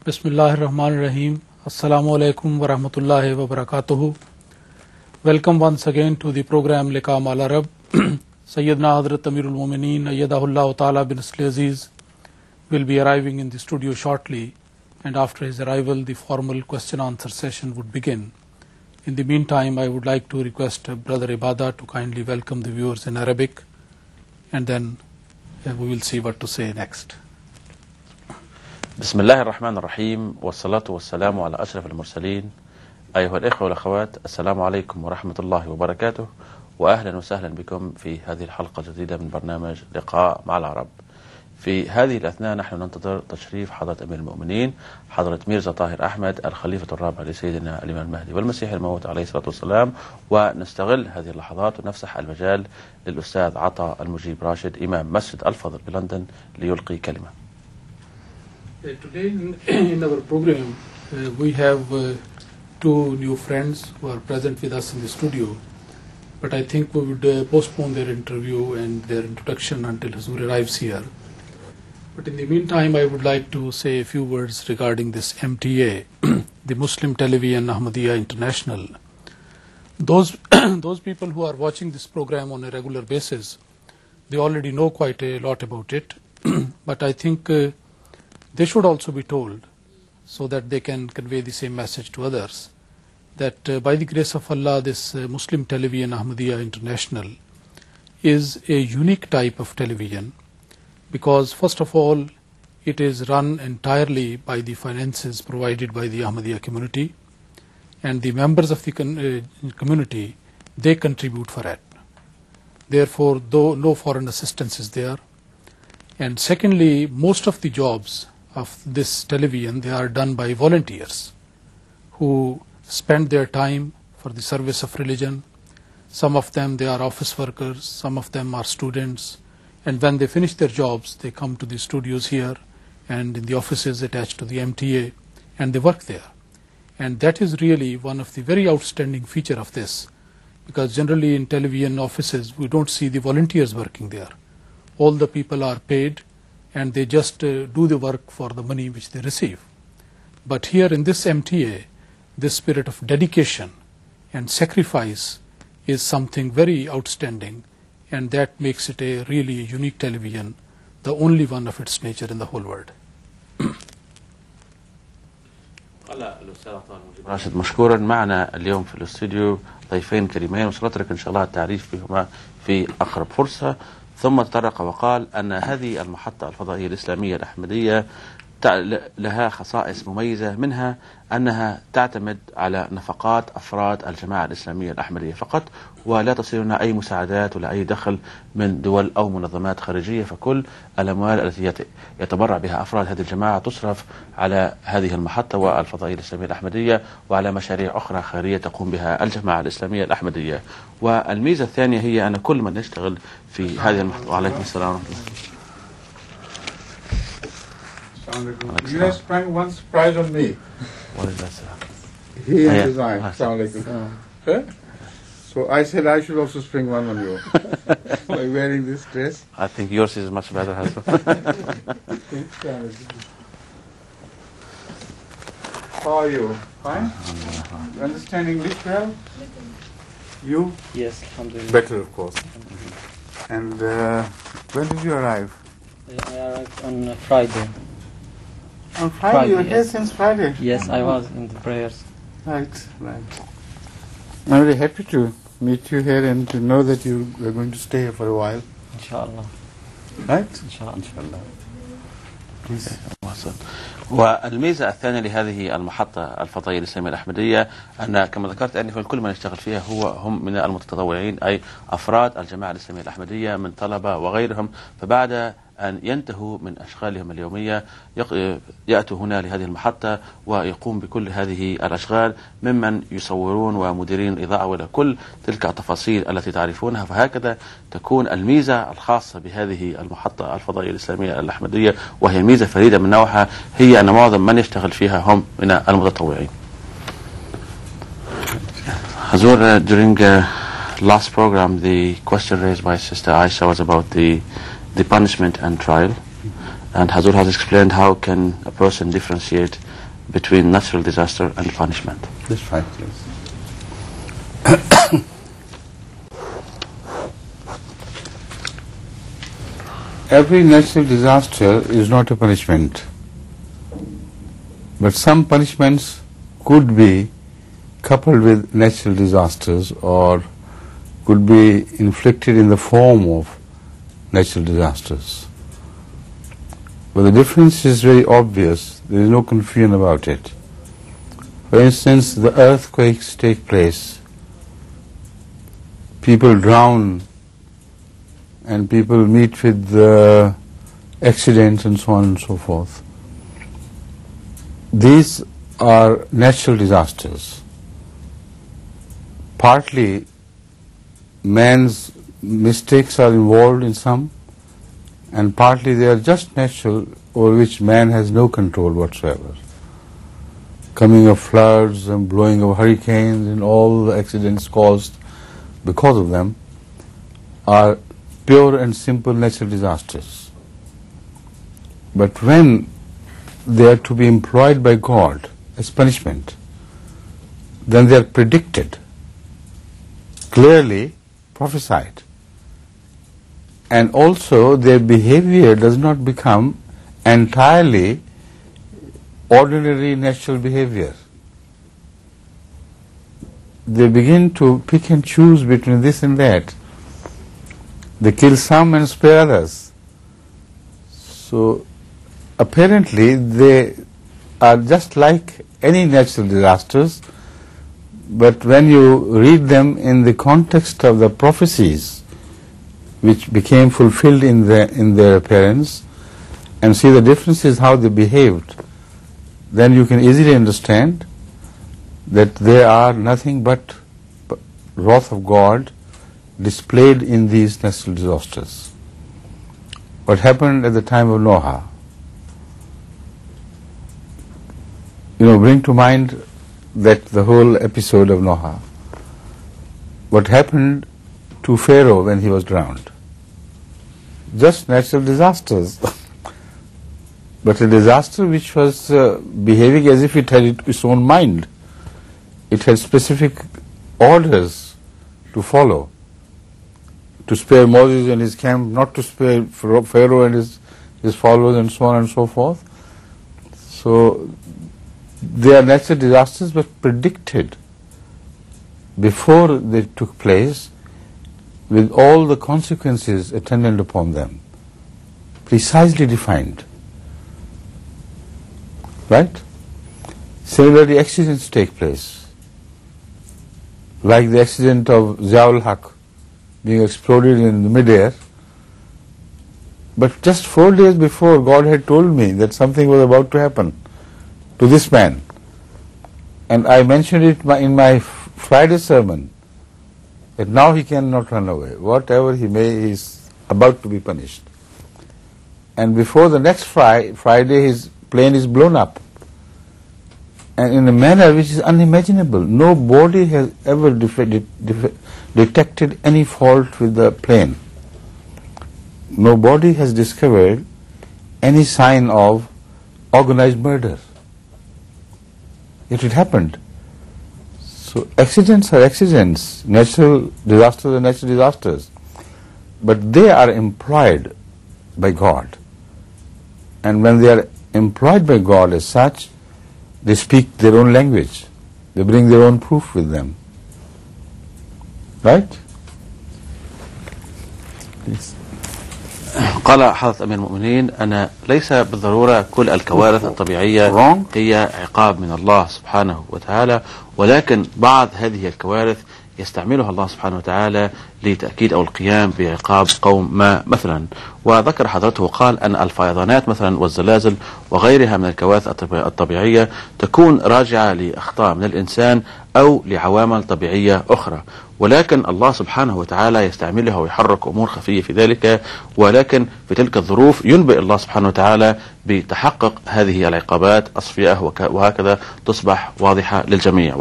Bismillahirrahmanirrahim. Assalamu alaikum wa rahmatullahi wa barakatuhu. Welcome once again to the program Liqaa Mal Arab. Sayyidina Hazrat Amirul Mumineen Ayyadahullah Ta'ala bin Asli Aziz will be arriving in the studio shortly, and after his arrival the formal question-answer session would begin. In the meantime, I would like to request Brother Ibadah to kindly welcome the viewers in Arabic, and then we will see what to say next. بسم الله الرحمن الرحيم والصلاة والسلام على أشرف المرسلين. أيها الإخوة والأخوات، السلام عليكم ورحمة الله وبركاته، وأهلا وسهلا بكم في هذه الحلقة الجديدة من برنامج لقاء مع العرب. في هذه الأثناء نحن ننتظر تشريف حضرة أمير المؤمنين حضرة ميرزا طاهر أحمد الخليفة الرابع لسيدنا الإمام المهدي والمسيح الموعود عليه الصلاة والسلام، ونستغل هذه اللحظات ونفسح المجال للأستاذ عطا المجيب راشد إمام مسجد الفضل بلندن ليلقي كلمة. Today in our program we have two new friends who are present with us in the studio, but I think we would postpone their interview and their introduction until Hazur arrives here. But in the meantime, I would like to say a few words regarding this MTA, the Muslim Television Ahmadiyya International. Those people who are watching this program on a regular basis, they already know quite a lot about it, but I think they should also be told so that they can convey the same message to others, that by the grace of Allah, this Muslim Television Ahmadiyya International is a unique type of television, because first of all it is run entirely by the finances provided by the Ahmadiyya community, and the members of the community, they contribute for it. Therefore, though no foreign assistance is there. And secondly, most of the jobs of this television, they are done by volunteers who spend their time for the service of religion. Some of them, they are office workers, some of them are students, and when they finish their jobs, they come to the studios here and in the offices attached to the MTA, and they work there. And that is really one of the very outstanding feature of this, because generally in television offices we don't see the volunteers working there. All the people are paid and they just do the work for the money which they receive. But here in this MTA, this spirit of dedication and sacrifice is something very outstanding, and that makes it a really unique television, the only one of its nature in the whole world. قال الأستاذ عطا المجيب راشد مشكورا. معنا اليوم في الاستوديو ضيفين كريمين، وسنترك إن شاء الله التعريف بهما في أقرب فرصة. ثم تطرق وقال أن هذه المحطة الفضائية الإسلامية الأحمدية لها خصائص مميزة، منها أنها تعتمد على نفقات أفراد الجماعة الإسلامية الأحمدية فقط، ولا تصلنا أي مساعدات ولا أي دخل من دول أو منظمات خارجية، فكل الأموال التي يتبرع بها أفراد هذه الجماعة تصرف على هذه المحطة والفضائية الإسلامية الأحمدية وعلى مشاريع أخرى خيرية تقوم بها الجماعة الإسلامية الأحمدية. والميزة الثانية هي أن كل من يشتغل في هذه المحطة. وعليكم السلام ورحمة الله. You guys sprang one surprise on me. What is that, sir? He and his eye. Huh? So I said I should also spring one on you by wearing this dress. I think yours is much better, husband. How are you? Fine? You understand English well? You? Yes, alhamdulillah. Better, of course. And when did you arrive? I arrived on Friday. On Friday? You're here yes. since Friday? Yes, I was in the prayers. Right. I'm very happy to meet you here and to know that you are going to stay here for a while. Inshallah. Right? Inshallah. Please. والميزة الثانية لهذه المحطة الفضائية الإسلامية الأحمدية أن كما ذكرت أن كل من يشتغل فيها هم من المتطوعين، أي أفراد الجماعة الإسلامية الأحمدية من طلبة وغيرهم، فبعد أن ينتهوا من أشغالهم اليومية يأتوا هنا لهذه المحطة ويقوم بكل هذه الأشغال، ممن يصورون ومديرين الإضاءة ولا كل تلك التفاصيل التي تعرفونها. فهكذا تكون الميزة الخاصة بهذه المحطة الفضائية الإسلامية الأحمدية، وهي ميزة فريدة من نوعها، هي أن معظم من يشتغل فيها هم من المتطوعين. Hazur, during last program the question raised by Sister Aisha was about the punishment and trial, And Hazur has explained how can a person differentiate between natural disaster and punishment. That's fine, please. Every natural disaster is not a punishment, but some punishments could be coupled with natural disasters or could be inflicted in the form of natural disasters. But the difference is very obvious. There is no confusion about it. For instance, the earthquakes take place, people drown, and people meet with accidents and so on and so forth. These are natural disasters. Partly man's mistakes are involved in some, and partly they are just natural, over which man has no control whatsoever. Coming of floods and blowing of hurricanes and all the accidents caused because of them are pure and simple natural disasters. But when they are to be employed by God as punishment, then they are predicted, clearly prophesied, and also their behavior does not become entirely ordinary natural behavior. They begin to pick and choose between this and that. They kill some and spare others. So apparently they are just like any natural disasters, but when you read them in the context of the prophecies which became fulfilled in their appearance, and see the differences how they behaved, then you can easily understand that they are nothing but wrath of God displayed in these natural disasters. What happened at the time of Noah? Bring to mind that the whole episode of Noah. What happened to Pharaoh when he was drowned? Just natural disasters. But a disaster which was behaving as if it had its own mind. It had specific orders to follow. To spare Moses and his camp, not to spare Pharaoh and his followers, and so on and so forth. So they are natural disasters, but predicted before they took place, with all the consequences attendant upon them, precisely defined. Right? Similarly, accidents take place, like the accident of Ziaul Haq being exploded in the midair. But just 4 days before, God had told me that something was about to happen to this man. And I mentioned it in my Friday sermon, that now he cannot run away. Whatever he may, he is about to be punished. And before the next Friday, his plane is blown up. And in a manner which is unimaginable. Nobody has ever detected any fault with the plane. Nobody has discovered any sign of organized murder. Yet it happened. So accidents are accidents, natural disasters are natural disasters, but they are employed by God. And when they are employed by God as such, they speak their own language. They bring their own proof with them. Right? Yes. قال حضرة أمير المؤمنين أن ليس بالضرورة كل الكوارث الطبيعية هي عقاب من الله سبحانه وتعالى، ولكن بعض هذه الكوارث يستعملها الله سبحانه وتعالى لتأكيد أو القيام بعقاب قوم ما مثلا. وذكر حضرته وقال أن الفيضانات مثلا والزلازل وغيرها من الكوارث الطبيعية تكون راجعة لأخطاء من الإنسان أو لعوامل طبيعية أخرى، ولكن الله سبحانه وتعالى يستعملها ويحرك أمور خفية في ذلك، ولكن في تلك الظروف ينبئ الله سبحانه وتعالى بتحقق هذه العقابات الصفيئة، وهكذا تصبح واضحة للجميع.